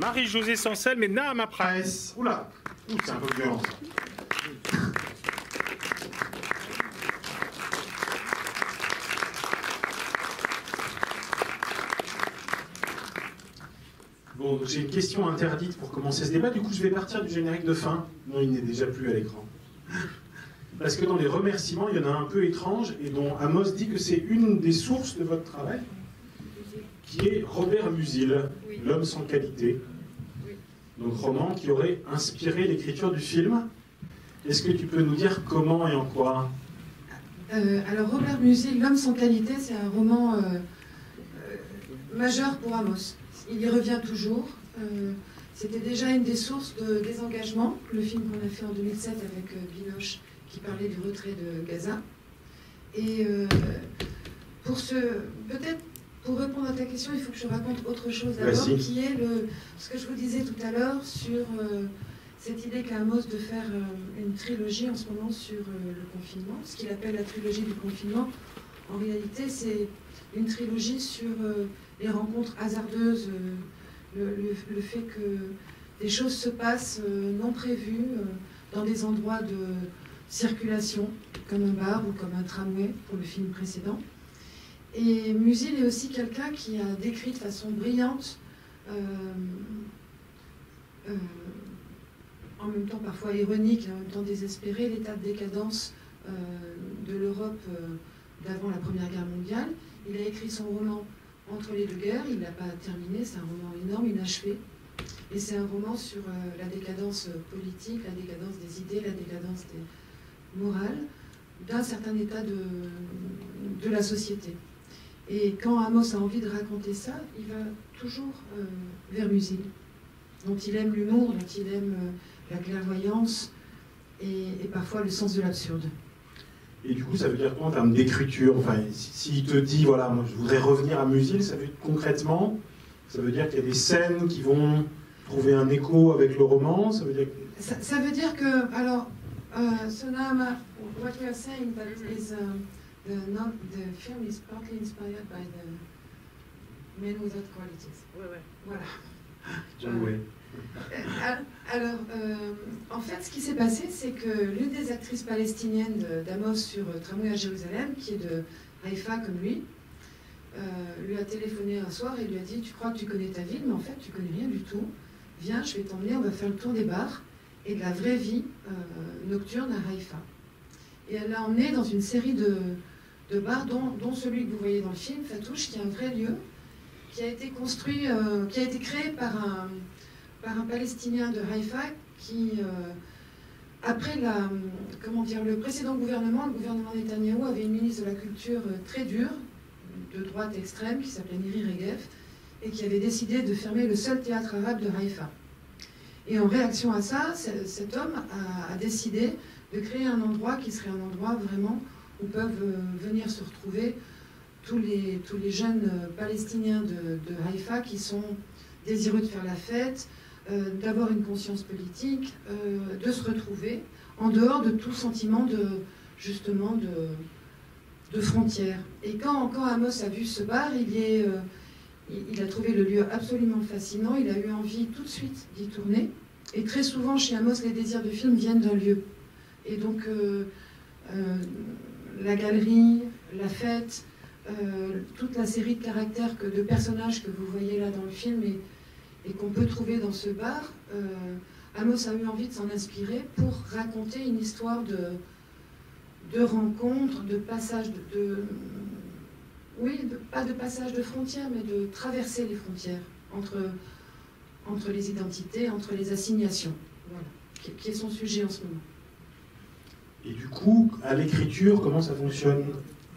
Marie-Josée Sancel, mais Naama Price. Oula, c'est un peu violent ça. Bon, j'ai une question interdite pour commencer ce débat. Du coup, je vais partir du générique de fin. Non, il n'est déjà plus à l'écran. Parce que dans les remerciements, il y en a un peu étrange et dont Amos dit que c'est une des sources de votre travail, qui est Robert Musil, oui. L'homme sans qualité. Oui. Donc roman qui aurait inspiré l'écriture du film. Est-ce que tu peux nous dire comment et en quoi? Alors Robert Musil, L'homme sans qualité, c'est un roman majeur pour Amos. Il y revient toujours. C'était déjà une des sources de désengagement, le film qu'on a fait en 2007 avec Binoche, qui parlait du retrait de Gaza. Et peut-être pour répondre à ta question, il faut que je raconte autre chose d'abord, qui est ce que je vous disais tout à l'heure sur cette idée qu'a Amos de faire une trilogie en ce moment sur le confinement, ce qu'il appelle la trilogie du confinement. En réalité, c'est une trilogie sur les rencontres hasardeuses, le fait que des choses se passent non prévues dans des endroits de circulation, comme un bar ou comme un tramway pour le film précédent. Et Musil est aussi quelqu'un qui a décrit de façon brillante, en même temps parfois ironique et en même temps désespéré, l'état de décadence de l'Europe d'avant la Première Guerre mondiale. Il a écrit son roman Entre les deux guerres, il ne l'a pas terminé, c'est un roman énorme, inachevé. Et c'est un roman sur la décadence politique, la décadence des idées, la décadence morale d'un certain état de la société. Et quand Amos a envie de raconter ça, il va toujours vers Musil, dont il aime l'humour, dont il aime la clairvoyance et parfois le sens de l'absurde. Et du coup, ça veut dire quoi en termes d'écriture? Enfin, s'il te dit, voilà, moi, je voudrais revenir à Musil, ça veut dire concrètement, ça veut dire qu'il y a des scènes qui vont trouver un écho avec le roman, ça veut dire... Ça veut dire que, alors, so now what you are saying that is the film is partly inspired by the Men Without Qualities. Ouais, ouais. Voilà. Ouais. Alors, en fait, ce qui s'est passé, c'est que l'une des actrices palestiniennes d'Amos sur Tramway à Jérusalem, qui est de Haïfa comme lui a téléphoné un soir et lui a dit « Tu crois que tu connais ta ville, mais en fait, tu connais rien du tout. Viens, je vais t'emmener, on va faire le tour des bars et de la vraie vie nocturne à Haïfa. » Et elle l'a emmené dans une série de bars, dont celui que vous voyez dans le film, Fatouche, qui est un vrai lieu, qui a été construit, qui a été créé par un Palestinien de Haïfa qui, après le précédent gouvernement, le gouvernement Netanyahou avait une ministre de la Culture très dure, de droite extrême, qui s'appelait Miri Regev, et qui avait décidé de fermer le seul théâtre arabe de Haïfa. Et en réaction à ça, cet homme a décidé de créer un endroit qui serait un endroit vraiment où peuvent venir se retrouver tous les jeunes Palestiniens de Haïfa qui sont désireux de faire la fête, d'avoir une conscience politique, de se retrouver en dehors de tout sentiment de frontières. Et quand Amos a vu ce bar, il a trouvé le lieu absolument fascinant, il a eu envie tout de suite d'y tourner. Et très souvent, chez Amos, les désirs de film viennent d'un lieu. Et donc, la galerie, la fête, toute la série de caractères, de personnages que vous voyez là dans le film et qu'on peut trouver dans ce bar, Amos a eu envie de s'en inspirer pour raconter une histoire de rencontres, de passage pas de passage de frontières, mais de traverser les frontières entre les identités, entre les assignations. Voilà, qui est son sujet en ce moment. Et du coup, à l'écriture, comment ça fonctionne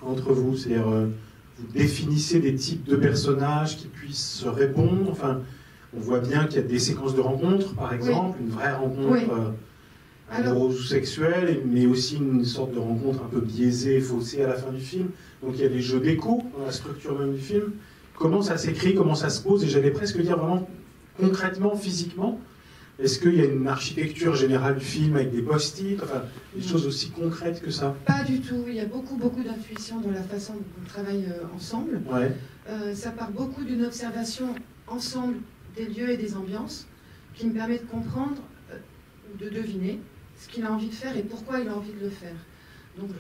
entre vous? C'est-à-dire, vous définissez des types de personnages qui puissent se répondre. Enfin, on voit bien qu'il y a des séquences de rencontres, par exemple, une vraie rencontre amoureuse ou sexuelle, mais aussi une sorte de rencontre un peu biaisée, faussée à la fin du film. Donc il y a des jeux d'écho dans la structure même du film. Comment ça s'écrit, comment ça se pose, et j'allais presque dire vraiment concrètement, physiquement, Est-ce qu'il y a une architecture générale du film avec des post-it, enfin, des choses aussi concrètes que ça? Pas du tout. Il y a beaucoup d'intuition dans la façon dont on travaille ensemble. Ouais. Ça part beaucoup d'une observation ensemble des lieux et des ambiances qui me permet de comprendre ou de deviner ce qu'il a envie de faire et pourquoi il a envie de le faire. Donc,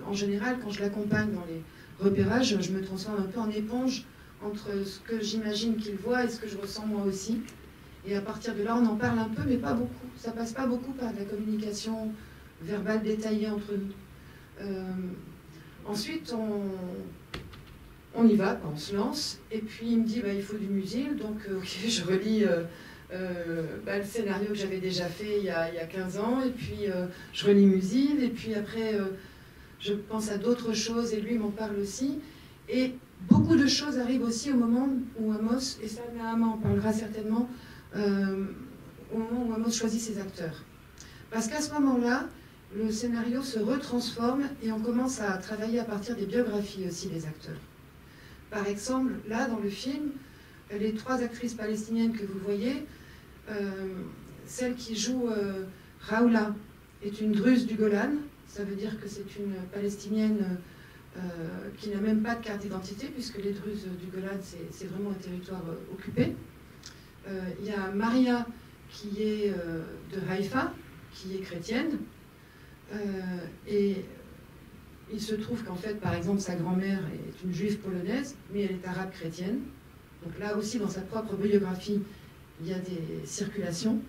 en général, quand je l'accompagne dans les repérages, je me transforme un peu en éponge entre ce que j'imagine qu'il voit et ce que je ressens moi aussi. Et à partir de là, on en parle un peu, mais pas beaucoup. Ça passe pas beaucoup par de la communication verbale détaillée entre nous. Ensuite, on y va, on se lance. Et puis, il me dit, il faut du musil. Donc, ok, je relis le scénario que j'avais déjà fait il y a 15 ans. Et puis, je relis musil. Et puis après, je pense à d'autres choses. Et lui m'en parle aussi. Et beaucoup de choses arrivent aussi au moment où Amos, et ça, Nahama en parlera certainement, au moment où Amos choisit ses acteurs. Parce qu'à ce moment-là, le scénario se retransforme et on commence à travailler à partir des biographies aussi des acteurs. Par exemple, là, dans le film, les 3 actrices palestiniennes que vous voyez, celle qui joue Raoula est une Druze du Golan. Ça veut dire que c'est une Palestinienne qui n'a même pas de carte d'identité, puisque les Druzes du Golan, c'est vraiment un territoire occupé. Il y a Maria, qui est de Haïfa, qui est chrétienne. Et il se trouve qu'en fait, par exemple, sa grand-mère est une juive polonaise, mais elle est arabe chrétienne. Donc là aussi, dans sa propre biographie, il y a des circulations.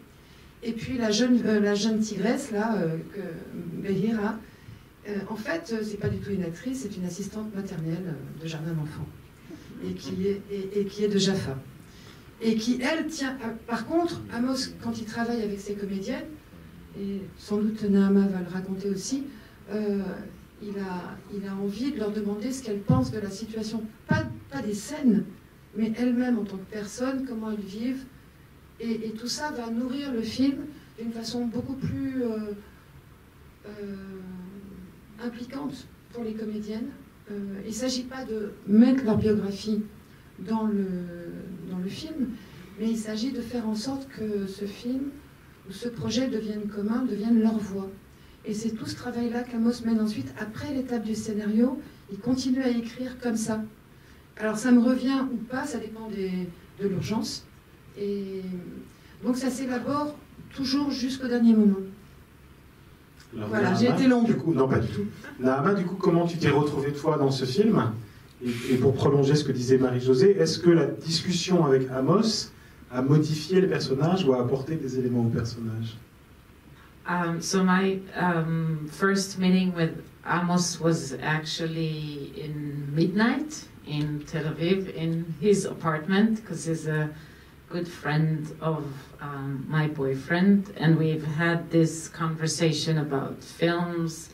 Et puis la jeune tigresse, là, Behira, en fait, c'est pas du tout une actrice, c'est une assistante maternelle de jardin d'enfants, et qui est de Jaffa. Et qui, elle, tient... Par contre, Amos, quand il travaille avec ses comédiennes, et sans doute Nahama va le raconter aussi, il a envie de leur demander ce qu'elles pensent de la situation. Pas des scènes, mais elles-mêmes en tant que personnes, comment elles vivent. Et tout ça va nourrir le film d'une façon beaucoup plus impliquante pour les comédiennes. Il ne s'agit pas de mettre leur biographie dans le film, mais il s'agit de faire en sorte que ce film ou ce projet devienne commun, devienne leur voix. Et c'est tout ce travail-là qu'Amos mène ensuite. Après l'étape du scénario, il continue à écrire comme ça. Alors ça me revient ou pas, ça dépend de l'urgence. Et donc ça s'élabore toujours jusqu'au dernier moment. Alors, voilà, Nahama, j'ai été longue. Du coup, non, pas du tout. Nahama, du coup, comment tu t'es retrouvée toi dans ce film? Et pour prolonger ce que disait Marie-Josée, est-ce que la discussion avec Amos a modifié le personnage ou a apporté des éléments au personnage? So my first meeting with Amos was actually in midnight in Tel Aviv in his apartment, because he's a good friend of my boyfriend, and we've had this conversation about films,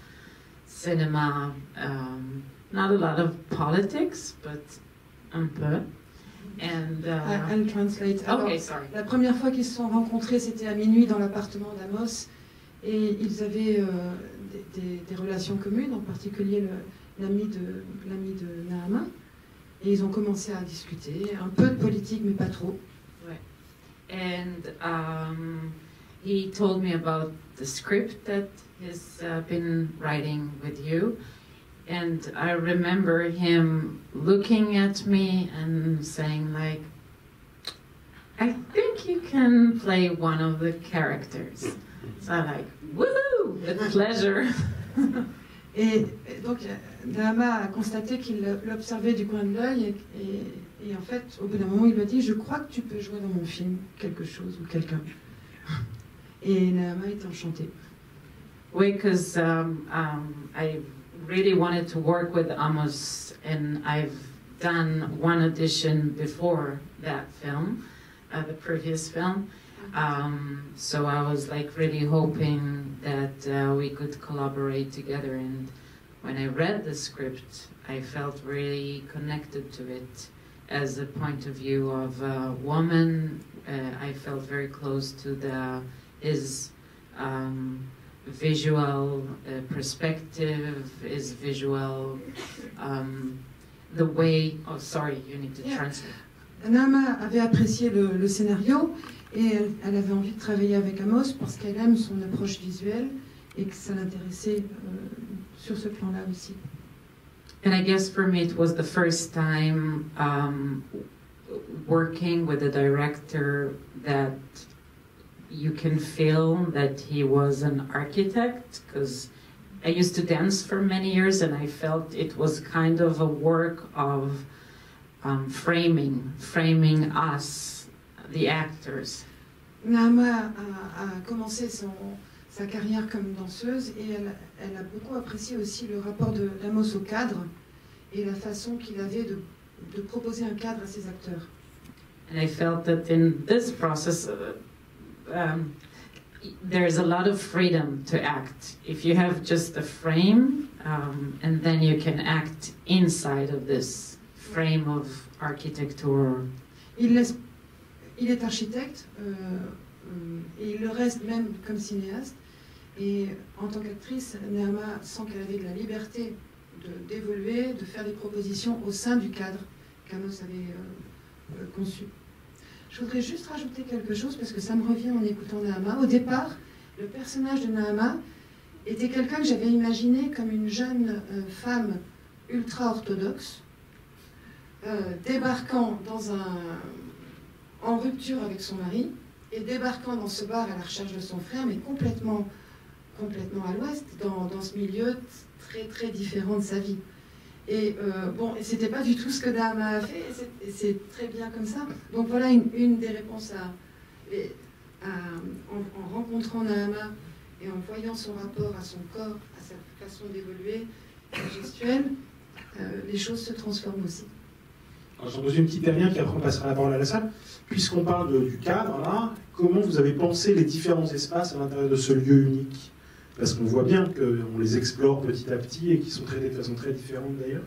cinema, not a lot of politics, but un peu. And, I'll translate. Alors, okay, sorry. La première fois qu'ils se sont rencontrés, c'était à minuit dans l'appartement d'Amos, et ils avaient des relations communes, en particulier l'ami de Nahama, et ils ont commencé à discuter, un peu de politique, mais pas trop. Ouais. And he told me about the script that he's been writing with you. And I remember him looking at me and saying, like, I think you can play one of the characters. So I'm like, woohoo, with pleasure. Et donc, Nahama a constaté qu'il l'observait du coin de l'œil, et en fait, au bout d'un moment, il lui a dit, je crois que tu peux jouer dans mon film quelque chose ou quelqu'un. Et Nahama était enchantée. Oui, because I really wanted to work with Amos, and I've done one audition before that film, the previous film. So I was like really hoping that we could collaborate together, and when I read the script, I felt really connected to it as a point of view of a woman. I felt very close to his visual perspective, his visual, the way, oh sorry, you need to translate. Naama avait apprécié le scénario et elle avait envie de travailler avec Amos parce qu'elle aime son approche visuelle et que ça l'intéressait sur ce plan-là aussi. And I guess for me it was the first time working with a director that you can feel that he was an architect, because I used to dance for many years and I felt it was kind of a work of framing us, the actors. Naama a commencé sa carrière comme danseuse et elle a beaucoup apprécié aussi le rapport d'Amos au cadre et la façon qu'il avait de proposer un cadre à ses acteurs. And I felt that in this process there's a lot of freedom to act. If you have just a frame and then you can act inside of this frame of architecture. Il est architecte et il le reste même comme cinéaste. Et en tant qu'actrice, Naama sent qu'elle avait de la liberté d'évoluer, de faire des propositions au sein du cadre qu'Amos avait conçu. Je voudrais juste rajouter quelque chose parce que ça me revient en écoutant Naama. Au départ, le personnage de Naama était quelqu'un que j'avais imaginé comme une jeune femme ultra-orthodoxe, débarquant en rupture avec son mari et débarquant dans ce bar à la recherche de son frère, mais complètement à l'ouest, dans ce milieu très très différent de sa vie. Et et c'était pas du tout ce que Naama a fait, et c'est très bien comme ça. Donc voilà une des réponses en rencontrant Naama et en voyant son rapport à son corps, à sa façon d'évoluer, gestuelle, les choses se transforment aussi. J'en pose une petite dernière qui après on passera la parole à la salle. Puisqu'on parle du cadre, là, comment vous avez pensé les différents espaces à l'intérieur de ce lieu unique? Parce qu'on voit bien qu'on les explore petit à petit et qu'ils sont traités de façon très différente d'ailleurs.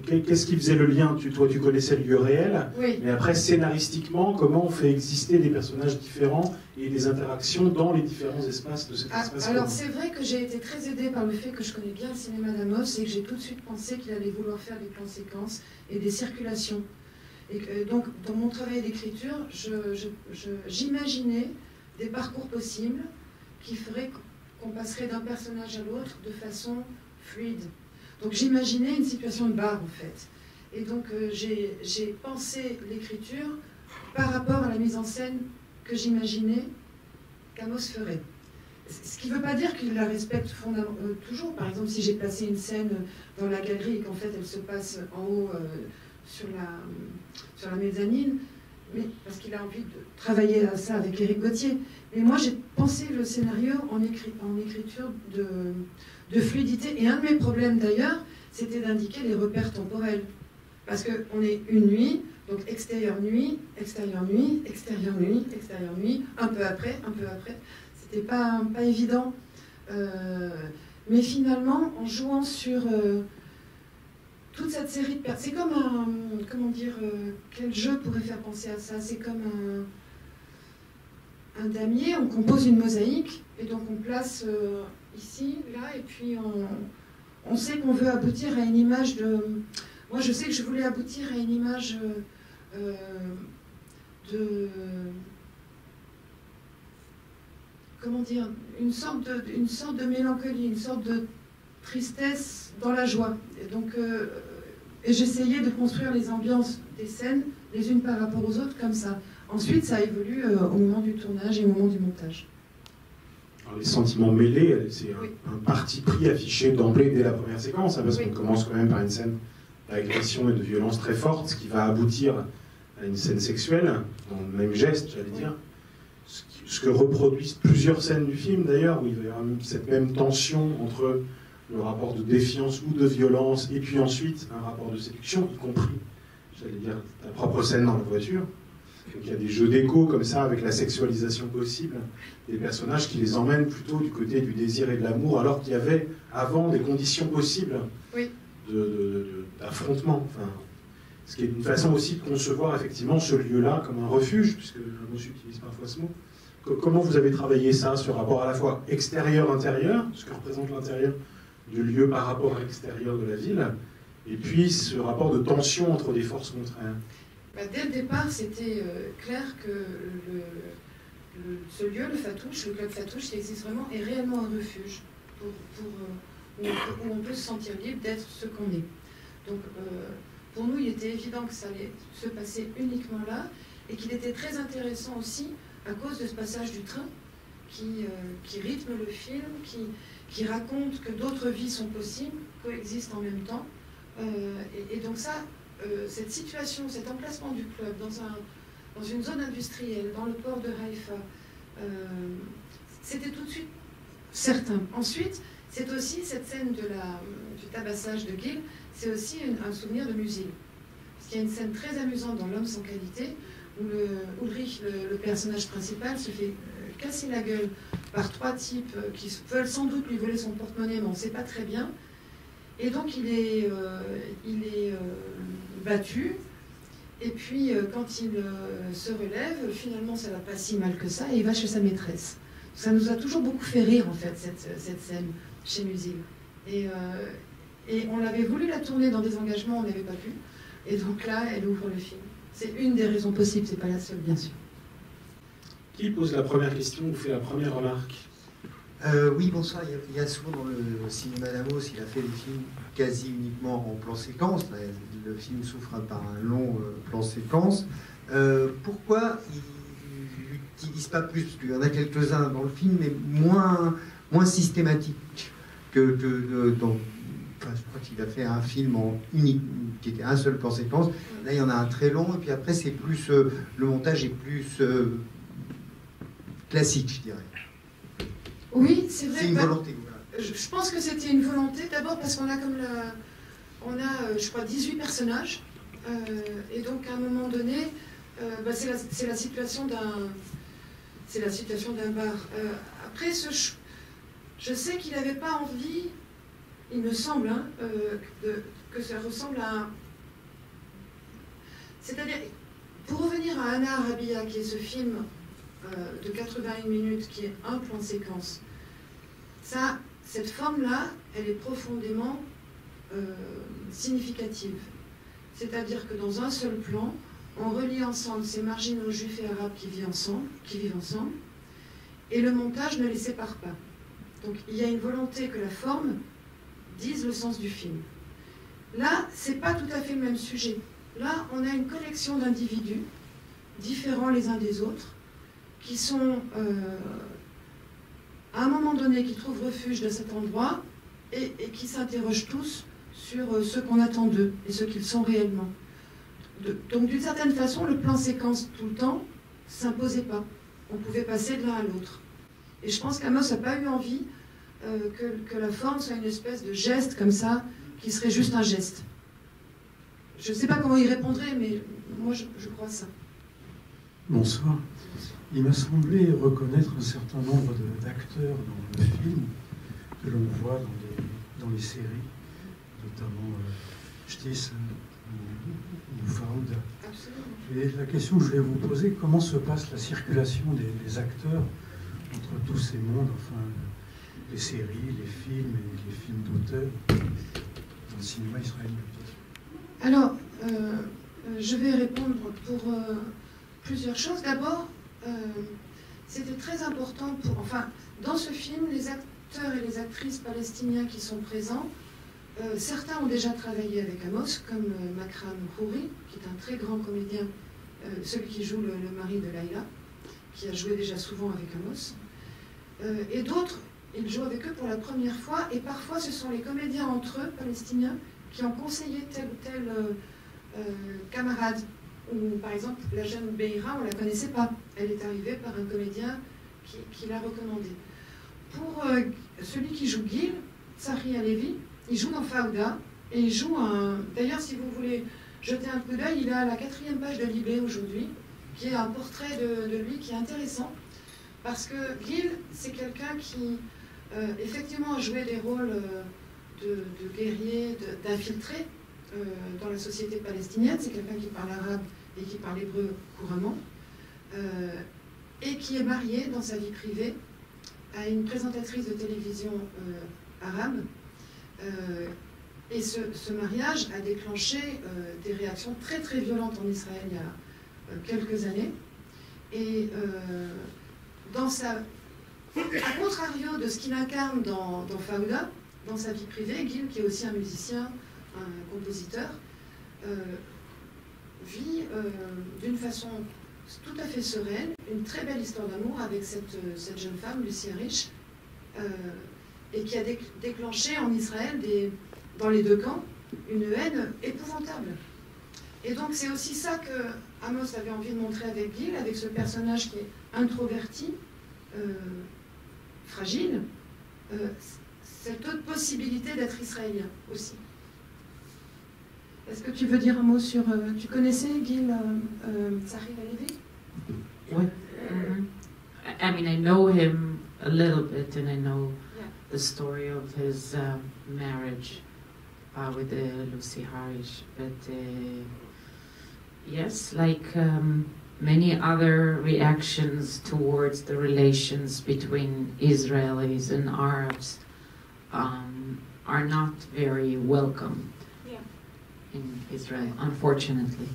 Qu'est-ce qui faisait le lien? Toi, tu connaissais le lieu réel, oui. Mais après, scénaristiquement, comment on fait exister des personnages différents et des interactions dans les différents espaces de cet espace? Alors, c'est vrai que j'ai été très aidée par le fait que je connais bien le cinéma d'Amos et que j'ai tout de suite pensé qu'il allait vouloir faire des plans séquences et des circulations. Et donc, dans mon travail d'écriture, j'imaginais des parcours possibles qui feraient qu'on passerait d'un personnage à l'autre de façon fluide. Donc j'imaginais une situation de bar en fait. Et donc j'ai pensé l'écriture par rapport à la mise en scène que j'imaginais qu'Amos ferait. Ce qui ne veut pas dire qu'il la respecte toujours. Par exemple, si j'ai placé une scène dans la galerie et qu'en fait elle se passe en haut sur la mezzanine, mais parce qu'il a envie de travailler à ça avec Éric Gauthier. Mais moi, j'ai pensé le scénario en écriture de fluidité. Et un de mes problèmes, d'ailleurs, c'était d'indiquer les repères temporels. Parce qu'on est une nuit, donc extérieur nuit, extérieur nuit, extérieur nuit, extérieur nuit, un peu après. C'était pas évident. Mais finalement, en jouant sur toute cette série de c'est comme comment dire, quel jeu pourrait faire penser à ça? C'est comme un damier, on compose une mosaïque, et donc on place ici, là, et puis on sait qu'on veut aboutir à une image de... Moi, je sais que je voulais aboutir à une image de... Comment dire? Une sorte de mélancolie, une sorte de tristesse dans la joie. Et donc, j'essayais de construire les ambiances des scènes les unes par rapport aux autres comme ça. Ensuite, ça évolue au moment du tournage et au moment du montage. Alors, les sentiments mêlés, c'est un parti pris affiché d'emblée dès la première séquence, parce qu'on commence quand même par une scène d'agression et de violence très forte, ce qui va aboutir à une scène sexuelle, dans le même geste, j'allais dire. Ce que reproduisent plusieurs scènes du film, d'ailleurs, où il va y avoir cette même tension entre le rapport de défiance ou de violence, et puis ensuite un rapport de séduction, y compris, j'allais dire, ta propre scène dans la voiture. Donc il y a des jeux d'écho comme ça, avec la sexualisation possible des personnages qui les emmènent plutôt du côté du désir et de l'amour, alors qu'il y avait avant des conditions possibles d'affrontement. Enfin, ce qui est une façon aussi de concevoir effectivement ce lieu-là comme un refuge, puisque Amos utilise parfois ce mot. Comment vous avez travaillé ça, ce rapport à la fois extérieur-intérieur, ce que représente l'intérieur du lieu par rapport à l'extérieur de la ville, et puis ce rapport de tension entre des forces contraires? Dès le départ, c'était clair que ce lieu, le Fatouche, le club Fatouche, qui existe vraiment, est réellement un refuge où on peut se sentir libre d'être ce qu'on est. Donc, pour nous, il était évident que ça allait se passer uniquement là, et qu'il était très intéressant aussi à cause de ce passage du train qui rythme le film, qui raconte que d'autres vies sont possibles, coexistent en même temps. Et donc ça, cette situation, cet emplacement du club dans une zone industrielle, dans le port de Haïfa, c'était tout de suite certain. Ensuite, c'est aussi cette scène du tabassage de Gil, c'est aussi un souvenir de Musil. Parce qu'il y a une scène très amusante dans L'homme sans qualité, où Ulrich, le personnage principal, se fait casser la gueule par 3 types qui veulent sans doute lui voler son porte-monnaie, mais on ne sait pas très bien. Et donc il est battu, et puis quand il se relève, finalement ça ne va pas si mal que ça, et il va chez sa maîtresse. Ça nous a toujours beaucoup fait rire en fait, cette scène chez Musil. Et on avait voulu la tourner dans des engagements, on n'avait pas pu. Et donc là, elle ouvre le film. C'est une des raisons possibles, c'est pas la seule bien sûr. Qui pose la première question ou fait la première remarque? Oui, bonsoir. Il y a souvent dans le cinéma d'Amos, il a fait des films quasi uniquement en plan séquence. Le film souffre par un long plan séquence. Pourquoi il n'utilise pas plus? Parce qu'il y en a quelques-uns dans le film, mais moins systématiques que dans... Enfin, je crois qu'il a fait un film unique, qui était un seul plan séquence. Là, il y en a un très long, et puis après, c'est plus... le montage est plus classique, je dirais. Oui, c'est vrai. C'est une volonté. Je pense que c'était une volonté, d'abord parce qu'on a je crois, 18 personnages. Et donc, à un moment donné, c'est la situation d'un bar. Après, je sais qu'il n'avait pas envie, il me semble, que ça ressemble à... C'est-à-dire, pour revenir à Anna Arabia, qui est ce film de 81 minutes, qui est un plan de séquence, cette forme-là, elle est profondément significative. C'est-à-dire que dans un seul plan, on relie ensemble ces marginaux juifs et arabes qui vivent ensemble, et le montage ne les sépare pas. Donc il y a une volonté que la forme dise le sens du film. Là, c'est pas tout à fait le même sujet. Là, on a une collection d'individus, différents les uns des autres, qui sont, à un moment donné, qui trouvent refuge dans cet endroit, et qui s'interrogent tous sur ce qu'on attend d'eux, et ce qu'ils sont réellement. Donc, d'une certaine façon, le plan séquence tout le temps ne s'imposait pas. On pouvait passer de l'un à l'autre. Et je pense qu'Amos n'a pas eu envie que la forme soit une espèce de geste comme ça, qui serait juste un geste. Je ne sais pas comment il répondrait, mais moi je crois ça. Bonsoir. Il m'a semblé reconnaître un certain nombre d'acteurs dans le film que l'on voit dans les séries, notamment Stiss ou Fauda. Et la question que je vais vous poser, comment se passe la circulation des acteurs entre tous ces mondes, enfin les séries, les films et les films d'auteurs dans le cinéma israélien? Alors, je vais répondre pour plusieurs choses. D'abord, c'était très important dans ce film, les acteurs et les actrices palestiniens qui sont présents, certains ont déjà travaillé avec Amos, comme Makram Khoury, qui est un très grand comédien, celui qui joue le mari de Laïla, qui a joué déjà souvent avec Amos. Et d'autres, ils jouent avec eux pour la première fois, et parfois ce sont les comédiens entre eux, palestiniens, qui ont conseillé tel ou tel camarade. Ou par exemple, la jeune Beira, on ne la connaissait pas. Elle est arrivée par un comédien qui l'a recommandée. Pour celui qui joue Gil, Tsahri Alevi, il joue dans Fauda, et il joue D'ailleurs, si vous voulez jeter un coup d'œil, il est à la 4e page de Libé aujourd'hui, qui est un portrait de lui qui est intéressant, parce que Gil, c'est quelqu'un qui, effectivement, a joué des rôles de guerrier, d'infiltré dans la société palestinienne. C'est quelqu'un qui parle arabe et qui parle hébreu couramment, et qui est marié dans sa vie privée à une présentatrice de télévision arabe, Et ce mariage a déclenché des réactions très très violentes en Israël il y a quelques années. Et à contrario de ce qu'il incarne dans Fauda, dans sa vie privée, Gil, qui est aussi un musicien, un compositeur, vit d'une façon tout à fait sereine une très belle histoire d'amour avec cette jeune femme, Lucy Rich, et qui a déclenché en Israël, dans les deux camps, une haine épouvantable. Et donc c'est aussi ça que Amos avait envie de montrer avec Gil, avec ce personnage qui est introverti, fragile, cette autre possibilité d'être israélien aussi. Est-ce que tu veux dire un mot sur... tu connaissais Gil Tzahir Halevi? Oui. I mean, I know him a little bit, and I know the story of his marriage with Lucy Harish. But yes, like many other reactions towards the relations between Israelis and Arabs are not very welcome in Israel, unfortunately.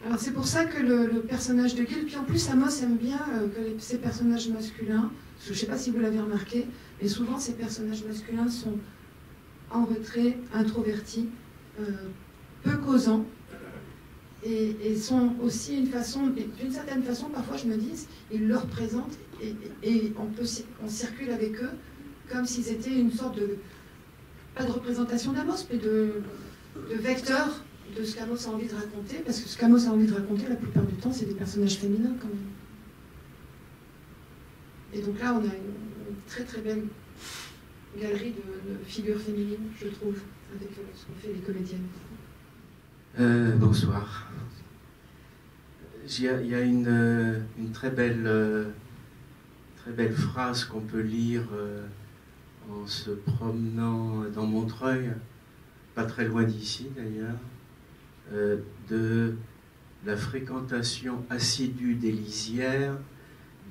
Alors c'est pour ça que le personnage de Gil, puis en plus Amos aime bien que ces personnages masculins, je ne sais pas si vous l'avez remarqué, mais souvent ces personnages masculins sont en retrait, introvertis, peu causants, et sont aussi d'une certaine façon, parfois je me dis, ils le représentent, et on circule avec eux comme s'ils étaient une sorte de, pas de représentation d'Amos, mais de vecteur de ce qu'Amos a envie de raconter, parce que ce qu'Amos a envie de raconter, la plupart du temps, c'est des personnages féminins quand même. Et donc là, on a une très très belle galerie de figures féminines, je trouve, avec ce qu'ont fait les comédiennes. Bonsoir. Il y a une très belle phrase qu'on peut lire en se promenant dans Montreuil, pas très loin d'ici d'ailleurs, de la fréquentation assidue des lisières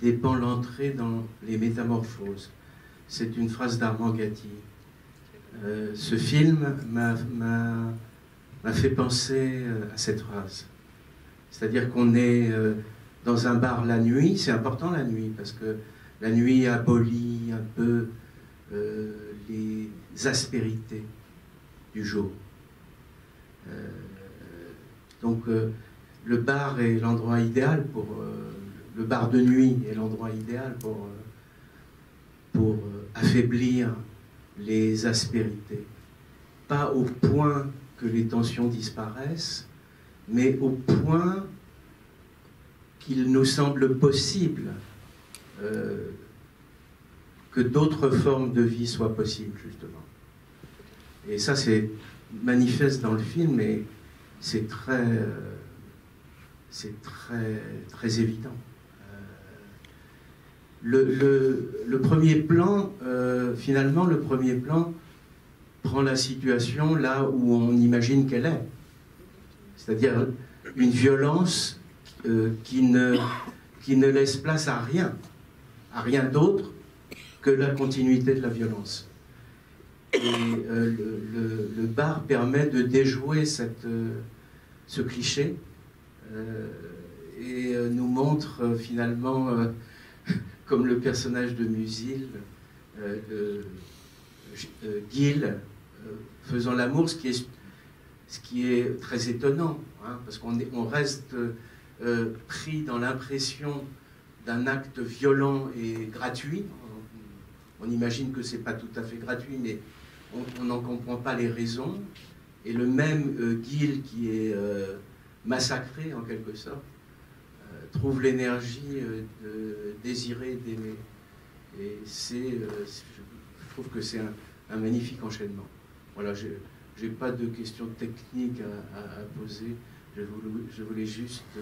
dépend l'entrée dans les métamorphoses. C'est une phrase d'Armand Gatti. Ce film m'a fait penser à cette phrase. C'est-à-dire qu'on est dans un bar la nuit, c'est important la nuit, parce que la nuit abolit un peu les aspérités du jour. Donc le bar est l'endroit idéal pour... le bar de nuit est l'endroit idéal pour affaiblir les aspérités. Pas au point que les tensions disparaissent, mais au point qu'il nous semble possible que d'autres formes de vie soient possibles, justement. Et ça, c'est manifeste dans le film, et c'est très évident. Le premier plan, finalement, le premier plan prend la situation là où on imagine qu'elle est. C'est-à-dire une violence qui ne laisse place à rien d'autre que la continuité de la violence. Et le bar permet de déjouer ce cliché et nous montre finalement, comme le personnage de Musil, Gil faisant l'amour, ce qui est très étonnant, hein, parce qu'on reste pris dans l'impression d'un acte violent et gratuit. On imagine que c'est pas tout à fait gratuit, mais on n'en comprend pas les raisons. Et le même Gil qui est massacré en quelque sorte trouve l'énergie de désirer, d'aimer. Et je trouve que c'est un magnifique enchaînement. Voilà, j'ai pas de questions techniques à poser. Je voulais juste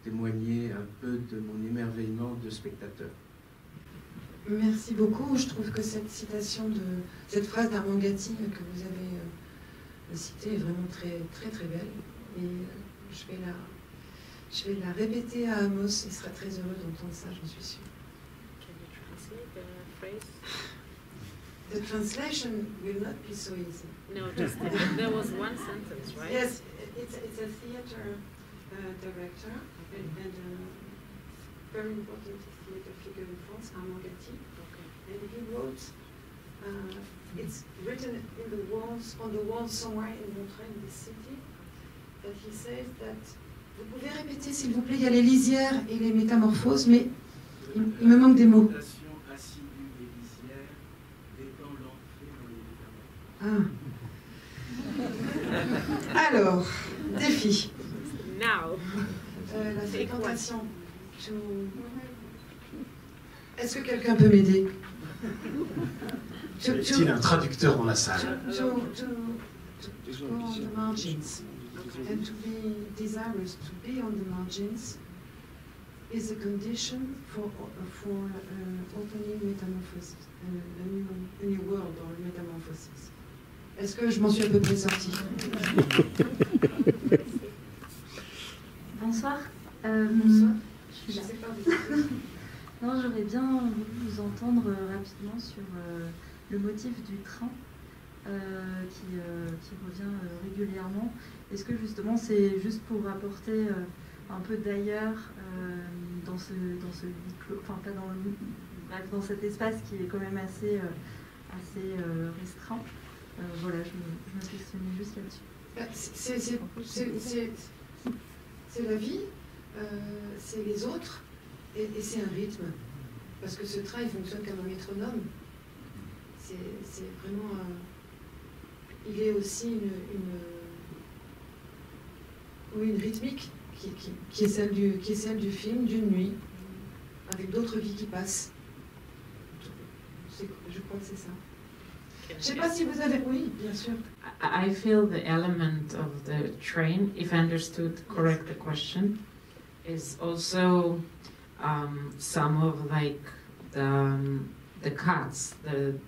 témoigner un peu de mon émerveillement de spectateur. Merci beaucoup. Je trouve que cette citation cette phrase d'Armand Gatti que vous avez citée est vraiment très très très belle. Et je vais la répéter à Amos. Il sera très heureux d'entendre ça, j'en suis sûre. Can you translate the phrase? the translation will not be so easy. No, just there was one sentence, right? Yes, it's a theater director and very important theater figure in France, Armand Gatti. Okay. And he wrote, it's written in the walls, on the walls somewhere in Montreuil, in this city, that he says that. Vous pouvez répéter s'il vous plaît, il y a les lisières et les métamorphoses, mais il me manque des mots. Ah. Alors, défi. Now. La fréquentation. Est-ce que quelqu'un peut m'aider? Y a-t-il un traducteur dans la salle? To go on the margins and to be desirous to be on the margins is a condition for opening metamorphosis, a new world or metamorphosis. Est-ce que je m'en suis à peu près sortie? Bonsoir. Bonsoir. Je suis là. sais pas vous. Non, j'aurais bien voulu vous entendre rapidement sur le motif du train qui revient régulièrement. Est-ce que justement c'est juste pour apporter un peu d'ailleurs dans ce huis clos, enfin pas dans le, bref, dans cet espace qui est quand même assez restreint. Voilà, je me questionnais juste là-dessus. C'est la vie, c'est les autres, et c'est un rythme. Parce que ce train, il fonctionne comme un métronome. C'est vraiment... il est aussi une rythmique qui est celle du film, d'une nuit, avec d'autres vies qui passent. Je crois que c'est ça. Je ne sais pas si vous avez... Oui, bien sûr. I feel the element of the train, if I understood correct the question, is also some of like the cuts, the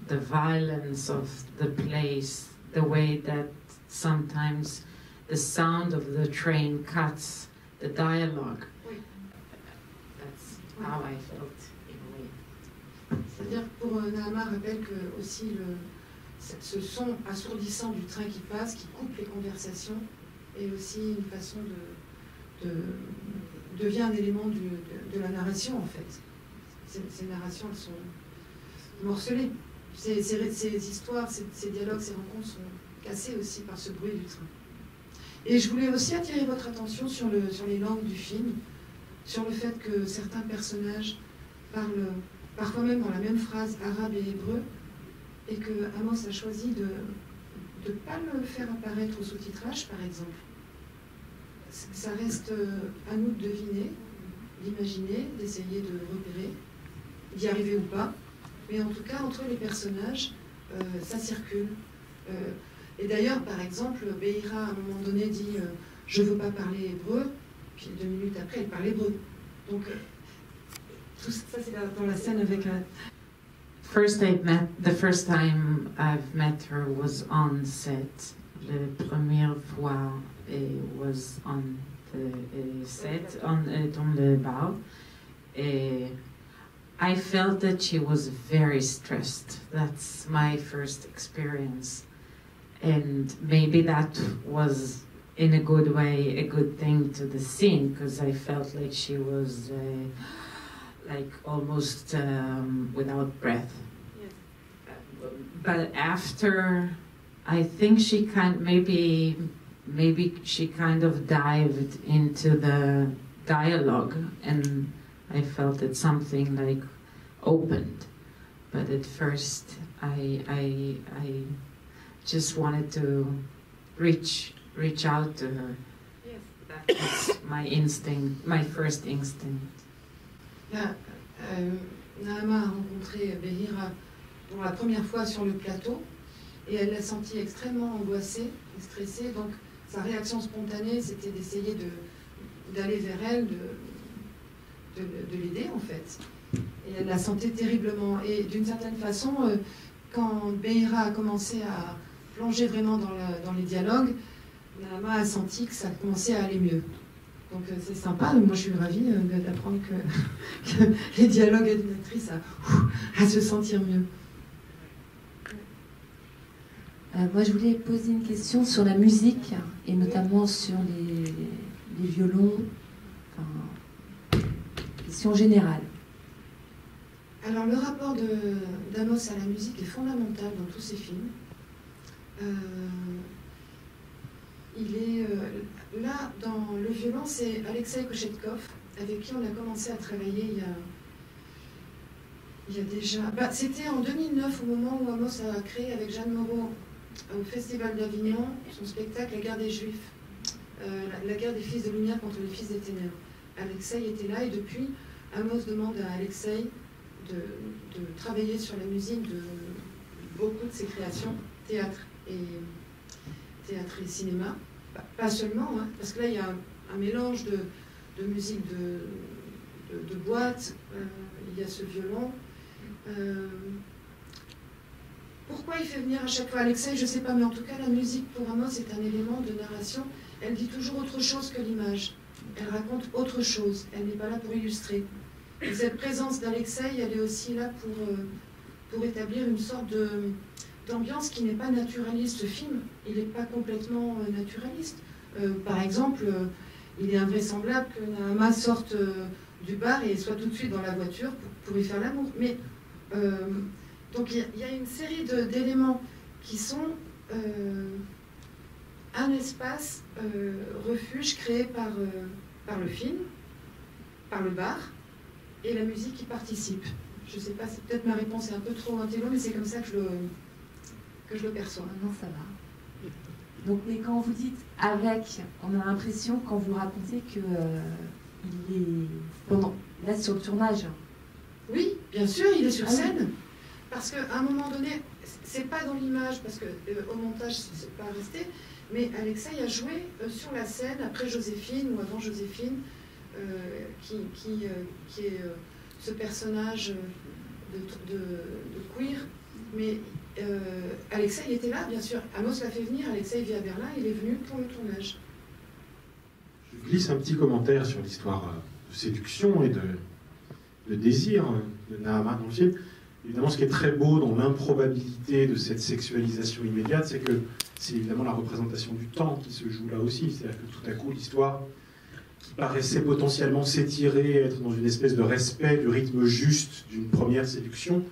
violence of the place, the way that sometimes the sound of the train cuts the dialogue. Oui. That's how I felt in a way. C'est-à-dire que pour Nahama rappelle que aussi ce son assourdissant du train qui passe, qui coupe les conversations, est aussi une façon devient un élément de la narration en fait. Ces narrations, elles sont morcelées. Ces histoires, ces dialogues, ces rencontres sont cassées aussi par ce bruit du train. Et je voulais aussi attirer votre attention sur les langues du film, sur le fait que certains personnages parlent parfois même dans la même phrase arabe et hébreu, et que Amos a choisi de ne pas le faire apparaître au sous-titrage, par exemple. Ça reste à nous de deviner, d'imaginer, d'essayer de repérer, d'y arriver ou pas. Mais en tout cas, entre les personnages, ça circule. Et d'ailleurs, par exemple, Beira, à un moment donné, dit « Je ne veux pas parler hébreu », puis 2 minutes après, elle parle hébreu. Donc, tout ça, c'est dans la scène avec... The first time I've met her was on set. La première fois was on the set, dans le bar. Et I felt that she was very stressed. That's my first experience. And maybe that was, in a good way, a good thing to the scene, because I felt like she was like almost without breath. Yes. But after, I think she maybe she kind of dived into the dialogue, and I felt that something like opened. But at first, I just wanted to reach out to her. Yes. That was my instinct, my first instinct. Là, Nahama a rencontré Behira pour la première fois sur le plateau et elle l'a senti extrêmement angoissée et stressée. Donc sa réaction spontanée, c'était d'essayer d'aller vers elle, de l'aider en fait. Et elle la sentait terriblement. Et d'une certaine façon, quand Behira a commencé à plonger vraiment dans les dialogues, Nahama a senti que ça commençait à aller mieux. Donc c'est sympa, moi je suis ravie d'apprendre que les dialogues aident une actrice à se sentir mieux. Moi, je voulais poser une question sur la musique, et notamment sur les violons, enfin, question générale. Alors, le rapport d'Amos à la musique est fondamental dans tous ses films. Il est là, dans le violon, c'est Alexei Kochetkov, avec qui on a commencé à travailler il y a déjà... c'était en 2009, au moment où Amos a créé avec Jeanne Moreau au Festival d'Avignon son spectacle La guerre des Juifs, la guerre des fils de lumière contre les fils des ténèbres. Alexei était là et depuis, Amos demande à Alexei de travailler sur la musique de beaucoup de ses créations, théâtre et cinéma. Pas seulement, hein, parce que là il y a un mélange de musique de boîte, il y a ce violon. Pourquoi il fait venir à chaque fois Alexei, je ne sais pas, mais en tout cas la musique pour Amos est un élément de narration. Elle dit toujours autre chose que l'image. Elle raconte autre chose, elle n'est pas là pour illustrer. Et cette présence d'Alexei, elle est aussi là pour établir une sorte d'ambiance qui n'est pas naturaliste. Ce film, il n'est pas complètement naturaliste. Par exemple, il est invraisemblable que Naama sorte du bar et soit tout de suite dans la voiture pour y faire l'amour. Mais donc il y a une série d'éléments qui sont un espace refuge créé par le film, par le bar, et la musique qui participe. Je ne sais pas, c'est peut-être ma réponse est un peu trop intello, mais c'est comme ça que je le perçois. Non, ça va. Donc, mais quand vous dites avec, on a l'impression, quand vous racontez que il est là sur le tournage. Oui, bien sûr, il est sur scène. Parce qu'à un moment donné, c'est pas dans l'image, parce que au montage, c'est pas resté, mais Alexei a joué sur la scène après Joséphine ou avant Joséphine, qui est ce personnage de queer. Mais Alexei était là, bien sûr. Amos l'a fait venir, Alexei vit à Berlin, il est venu pour le tournage. Je glisse un petit commentaire sur l'histoire de séduction et de désir de Naama dans le film. Évidemment, ce qui est très beau dans l'improbabilité de cette sexualisation immédiate, c'est que c'est évidemment la représentation du temps qui se joue là aussi. C'est-à-dire que tout à coup, l'histoire qui paraissait potentiellement s'étirer, être dans une espèce de respect du rythme juste d'une première séduction,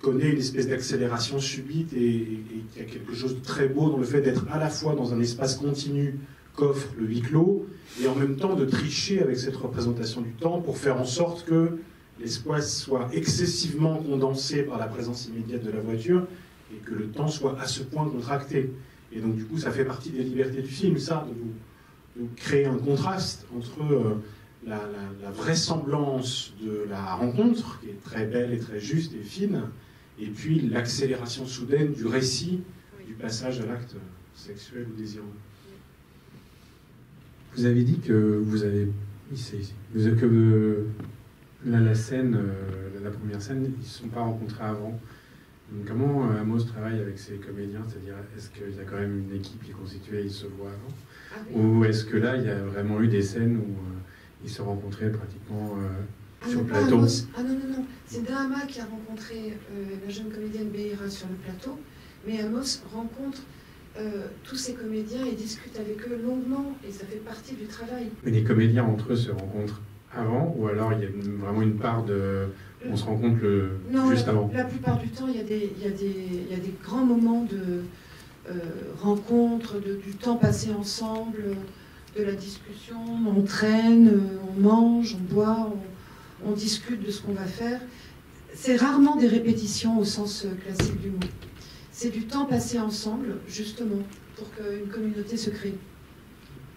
connaît une espèce d'accélération subite et il y a quelque chose de très beau dans le fait d'être à la fois dans un espace continu qu'offre le huis clos et en même temps de tricher avec cette représentation du temps pour faire en sorte que l'espace soit excessivement condensé par la présence immédiate de la voiture et que le temps soit à ce point contracté. Et donc du coup, ça fait partie des libertés du film, ça, de créer un contraste entre la vraisemblance de la rencontre, qui est très belle et très juste et fine, et puis l'accélération soudaine du récit, du passage à l'acte sexuel ou désirant. Vous avez dit que vous avez... que la scène, la première scène, ils ne se sont pas rencontrés avant. Donc comment Amos travaille avec ses comédiens? C'est-à-dire, est-ce qu'il y a quand même une équipe qui est constituée et ils se voient avant? Ou est-ce que là, il y a vraiment eu des scènes où ils se rencontraient pratiquement sur le plateau? Non. C'est Naama qui a rencontré la jeune comédienne Beira sur le plateau, mais Amos rencontre tous ces comédiens et discute avec eux longuement, et ça fait partie du travail. Mais les comédiens entre eux se rencontrent avant, ou alors il y a vraiment une part de... On se rencontre juste avant? La plupart du temps, il y a des grands moments de rencontre, du temps passé ensemble, de la discussion, on traîne, on mange, on boit, on discute de ce qu'on va faire. C'est rarement des répétitions au sens classique du mot. C'est du temps passé ensemble, justement, pour qu'une communauté se crée.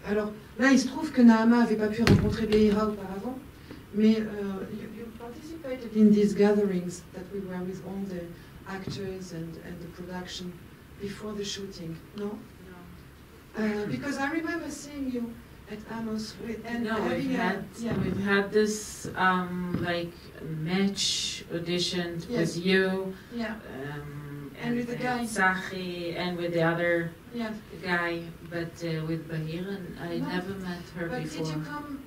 Alors, là, il se trouve que Naama n'avait pas pu rencontrer Beira auparavant, mais you participated in these gatherings that we were with all the actors and the production before the shooting, no? No. Because I remember seeing you at Amos and we've had this like match audition with you. Yeah. And with the guy. Sachi, and with the other yeah. guy, but with Bahira, I never met her before.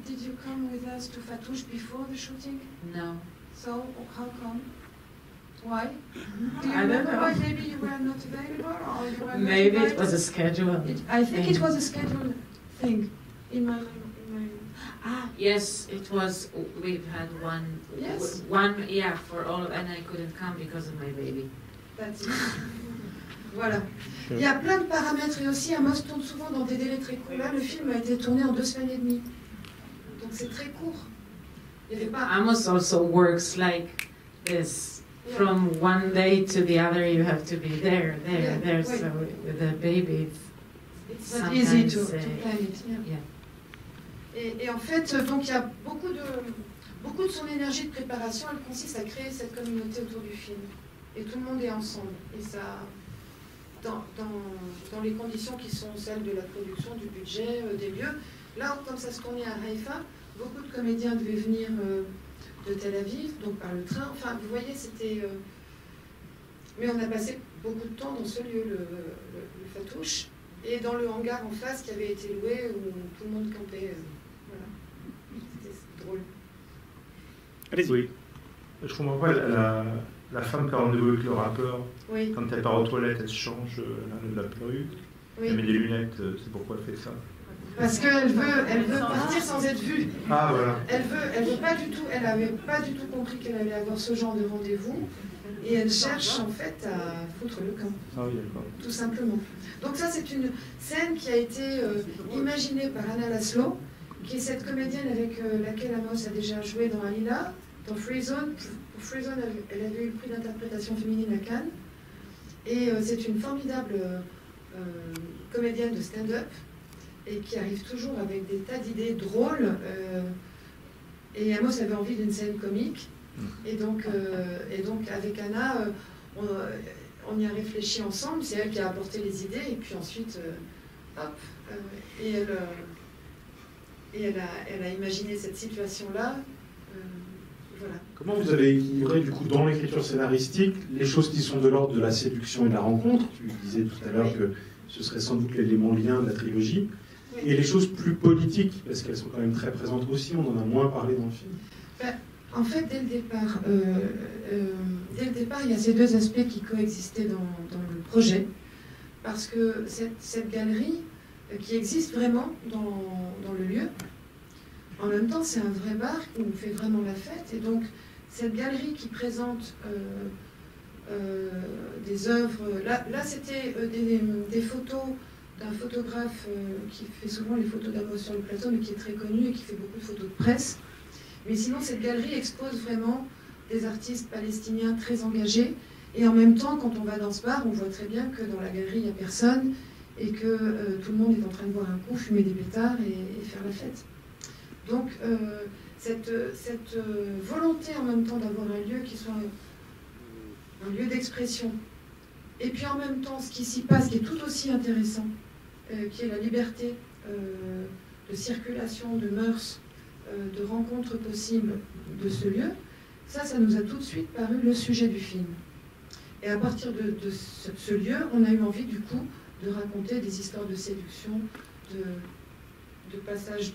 Did you come with us to Fatouche before the shooting? No. So, how come? Why? Do you I don't remember know. why maybe you were not available or you were not Maybe it invited? was a schedule. I think thing. it was a scheduled thing in my. Yes, it was. We've had one. Yes. One, yeah, for all, and I couldn't come because of my baby. That's it. Voilà. Il y a plein de paramètres et aussi Amos tourne souvent dans des délais très courts. Là, le film a été tourné en 2 semaines et demie. Donc c'est très court. Il y avait pas. Amos also works like this. Yeah. From one day to the other, you have to be there. Yeah, There. right. So with the baby, It's not easy to sometimes, plan it. Yeah. yeah. Et en fait, donc il y a beaucoup de son énergie de préparation, elle consiste à créer cette communauté autour du film. Et tout le monde est ensemble. Et ça, dans les conditions qui sont celles de la production, du budget, des lieux. Là, comme ça se tournait à Haïfa, beaucoup de comédiens devaient venir de Tel Aviv, donc par le train. Enfin, vous voyez, c'était... Mais on a passé beaucoup de temps dans ce lieu, le Fatouche, et dans le hangar en face qui avait été loué, où tout le monde campait. Voilà. C'était drôle. Allez-y. Oui. Je comprends pas, la femme qui a rendez-vous avec le rappeur, Oui, quand elle part aux toilettes, elle se change la perruque, elle met oui. des lunettes, c'est pourquoi elle fait ça. Parce qu'elle veut partir sans être vue. Ah voilà. Elle veut pas du tout, elle avait pas du tout compris qu'elle allait avoir ce genre de rendez-vous. Et elle cherche en fait à foutre le camp, Ah oui, d'accord. tout simplement. Donc ça, c'est une scène qui a été imaginée par Anna Laszlo, qui est cette comédienne avec laquelle Amos a déjà joué dans Alila, dans Free Zone. Pour Free Zone, elle avait eu le prix d'interprétation féminine à Cannes. Et c'est une formidable comédienne de stand-up, et qui arrive toujours avec des tas d'idées drôles. Et Amos avait envie d'une scène comique. Et donc avec Anna, on y a réfléchi ensemble. C'est elle qui a apporté les idées. Et puis ensuite, elle a imaginé cette situation-là. Voilà. Comment vous avez équilibré, du coup, dans l'écriture scénaristique, les choses qui sont de l'ordre de la séduction et de la rencontre? Tu disais tout à l'heure que ce serait sans doute l'élément lien de la trilogie. Oui. Et les choses plus politiques, parce qu'elles sont quand même très présentes aussi, on en a moins parlé dans le film. En fait, dès le départ, il y a ces deux aspects qui coexistaient dans le projet. Parce que cette galerie, qui existe vraiment dans le lieu, en même temps, c'est un vrai bar où on fait vraiment la fête. Et donc, cette galerie qui présente des œuvres... Là c'était des photos d'un photographe qui fait souvent les photos d'Amos sur le plateau, mais qui est très connu et qui fait beaucoup de photos de presse. Mais sinon, cette galerie expose vraiment des artistes palestiniens très engagés. Et en même temps, quand on va dans ce bar, on voit très bien que dans la galerie, il n'y a personne et que tout le monde est en train de boire un coup, fumer des pétards et faire la fête. Donc, cette volonté en même temps d'avoir un lieu qui soit un lieu d'expression, et puis en même temps, ce qui s'y passe, qui est tout aussi intéressant, qui est la liberté de circulation, de mœurs, de rencontres possibles de ce lieu, ça nous a tout de suite paru le sujet du film. Et à partir de ce lieu, on a eu envie du coup de raconter des histoires de séduction, de passage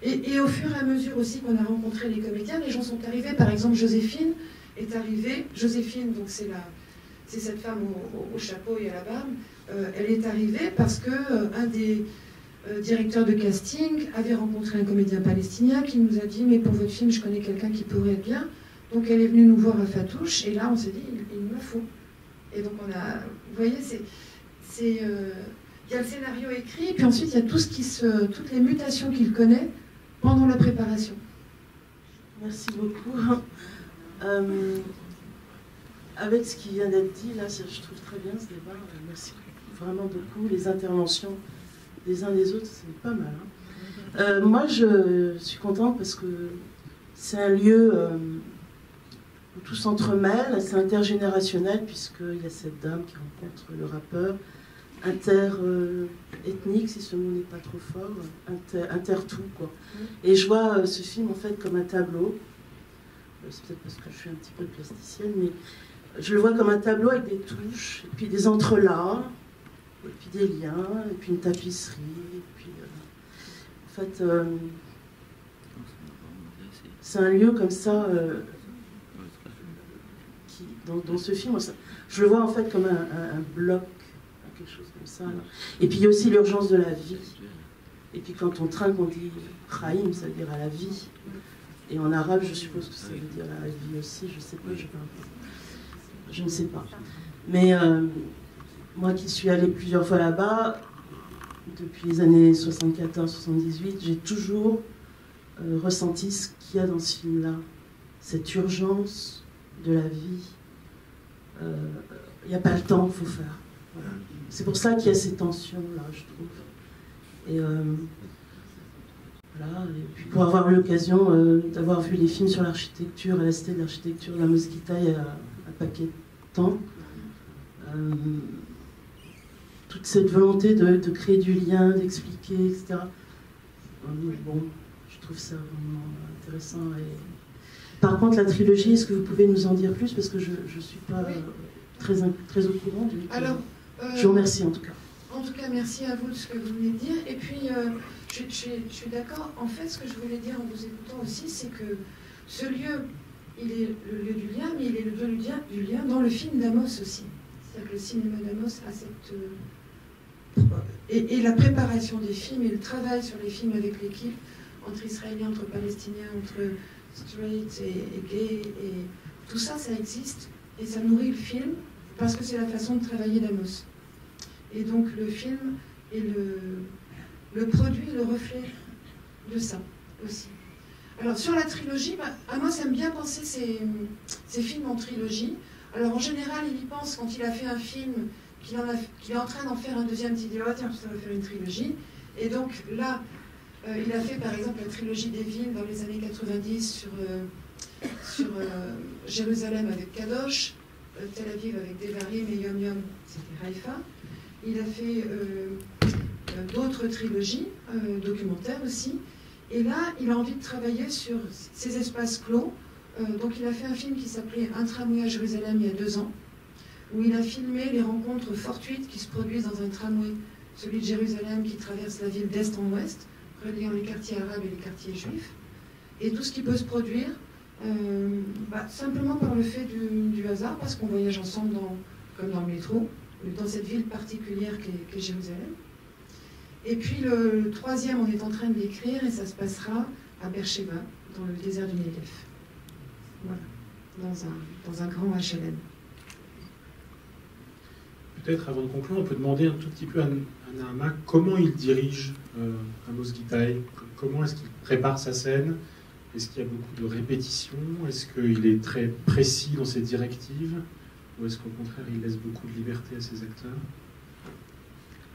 et au fur et à mesure aussi qu'on a rencontré les comédiens, les gens sont arrivés. Par exemple, Joséphine est arrivée. Joséphine, donc c'est cette femme au chapeau et à la barbe. Elle est arrivée parce que un des directeurs de casting avait rencontré un comédien palestinien qui nous a dit « Mais pour votre film, je connais quelqu'un qui pourrait être bien ». Donc elle est venue nous voir à Fatouche et là on s'est dit « Il me faut ». Et donc on a... Vous voyez, il y a le scénario écrit, et puis ensuite il y a toutes les mutations qu'il connaît pendant la préparation. Merci beaucoup. Avec ce qui vient d'être dit, là, je trouve très bien ce débat. Merci vraiment beaucoup. Les interventions des uns des autres, c'est pas mal. Hein. Moi, je suis contente parce que c'est un lieu où tout s'entremêle, c'est intergénérationnel, puisqu'il y a cette dame qui rencontre le rappeur, inter-ethnique, si ce mot n'est pas trop fort, inter-tout, quoi. Et je vois ce film, en fait, comme un tableau. C'est peut-être parce que je suis un petit peu plasticienne, mais je le vois comme un tableau avec des touches, et puis des entrelacs, et puis des liens, et puis une tapisserie, et puis... en fait, c'est un lieu comme ça... dans ce film, je le vois en fait comme un bloc, quelque chose comme ça. Là. Et puis il y a aussi l'urgence de la vie. Et puis quand on trinque, on dit Chaim, ça veut dire à la vie. Et en arabe, je suppose que ça veut dire à la vie aussi, je sais pas, je ne sais pas. Mais moi qui suis allée plusieurs fois là-bas, depuis les années 74-78, j'ai toujours ressenti ce qu'il y a dans ce film-là, cette urgence de la vie. Il n'y a pas le temps, il faut faire. Voilà. C'est pour ça qu'il y a ces tensions-là, je trouve. Et voilà. Et puis pour avoir eu l'occasion d'avoir vu les films sur l'architecture, à la Cité de l'architecture de la Mosquita il y a un paquet de temps, toute cette volonté de créer du lien, d'expliquer, etc. Bon, je trouve ça vraiment intéressant. Et... Par contre, la trilogie, est-ce que vous pouvez nous en dire plus? Parce que je ne suis pas très au courant. Alors, je vous remercie en tout cas. En tout cas, merci à vous de ce que vous venez de dire. Et puis, je suis d'accord. En fait, ce que je voulais dire en vous écoutant aussi, c'est que ce lieu, il est le lieu du lien, mais il est le lieu du lien dans le film d'Amos aussi. C'est-à-dire que le cinéma d'Amos a cette... Et la préparation des films et le travail sur les films avec l'équipe, entre Israéliens, entre Palestiniens, entre straight et gay, et tout ça, ça existe. Et ça nourrit le film, parce que c'est la façon de travailler d'Amos. Et donc le film est le produit, le reflet de ça aussi. Alors sur la trilogie, Amos aime bien penser ses films en trilogie. Alors en général, il y pense quand il a fait un film, qu'il est en train d'en faire un deuxième, il dit « Oh tiens, ça va faire une trilogie ». Et donc là, il a fait par exemple la trilogie des villes dans les années 90 sur Jérusalem avec Kadosh, Tel Aviv avec Devarim et Yom Yom, c'était Haïfa. Il a fait d'autres trilogies, documentaires aussi. Et là, il a envie de travailler sur ces espaces clos. Donc il a fait un film qui s'appelait Un tramway à Jérusalem il y a 2 ans, où il a filmé les rencontres fortuites qui se produisent dans un tramway, celui de Jérusalem qui traverse la ville d'est en ouest, reliant les quartiers arabes et les quartiers juifs. Et tout ce qui peut se produire, simplement par le fait du hasard, parce qu'on voyage ensemble comme dans le métro, dans cette ville particulière qu'est Jérusalem. Et puis le troisième, on est en train de l'écrire et ça se passera à Beersheba, dans le désert du Negev. Voilà, dans un grand HLM. Peut-être avant de conclure, on peut demander un tout petit peu à Nahama comment il dirige Amos Gitaï, comment est-ce qu'il prépare sa scène, est-ce qu'il y a beaucoup de répétitions, est-ce qu'il est très précis dans ses directives, ou est-ce qu'au contraire il laisse beaucoup de liberté à ses acteurs?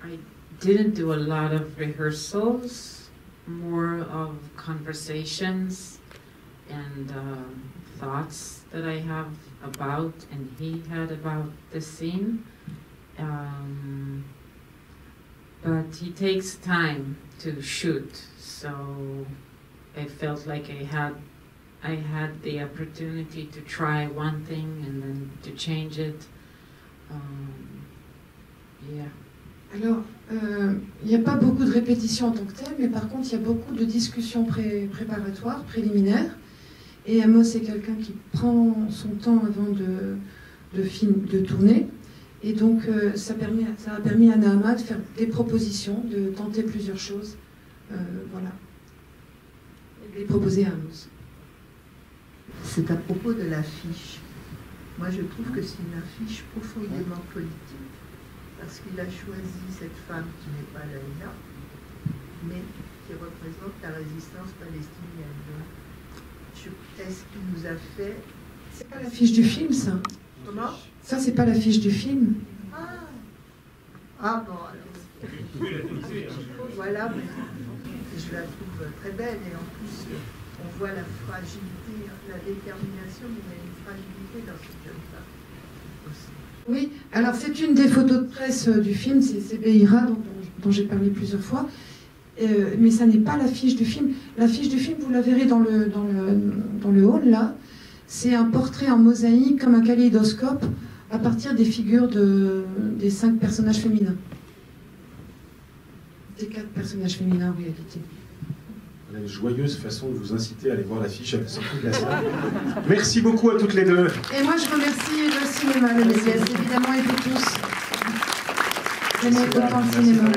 I didn't do a lot of rehearsals, more of conversations and thoughts that I have about and he had about the scene. But he takes time to shoot, so I felt like I had the opportunity to try one thing and then to change it. Yeah. Alors, il n'y a pas beaucoup de répétitions en tant que telles, mais par contre, il y a beaucoup de discussions préparatoires, préliminaires. Et Amos est quelqu'un qui prend son temps avant de tourner. Et donc, ça a permis à Nahama de faire des propositions, de tenter plusieurs choses. Voilà. Et de les proposer à Amos. C'est à propos de l'affiche. Moi, je trouve que c'est une affiche profondément politique. Parce qu'il a choisi cette femme qui n'est pas Laïla, mais qui représente la résistance palestinienne. Est-ce qu'il nous a fait... C'est pas l'affiche du film, ça. Comment? Ça, c'est pas l'affiche du film. Ah bon, alors... Voilà, mais je la trouve très belle, et en plus, on voit la fragilité, la détermination, mais il y a une fragilité dans cette jeune femme aussi. Oui, alors c'est une des photos de presse du film, c'est Beira dont j'ai parlé plusieurs fois, mais ça n'est pas l'affiche du film. L'affiche du film, vous la verrez dans le hall, là. C'est un portrait en mosaïque, comme un kaléidoscope, à partir des figures des 5 personnages féminins. Des 4 personnages féminins, en réalité. Voilà une joyeuse façon de vous inciter à aller voir l'affiche à la sortie de la salle. Merci beaucoup à toutes les deux. Et moi, je remercie... cinéma, le Méliès, évidemment, et vous tous. Vous aimez autant le cinéma.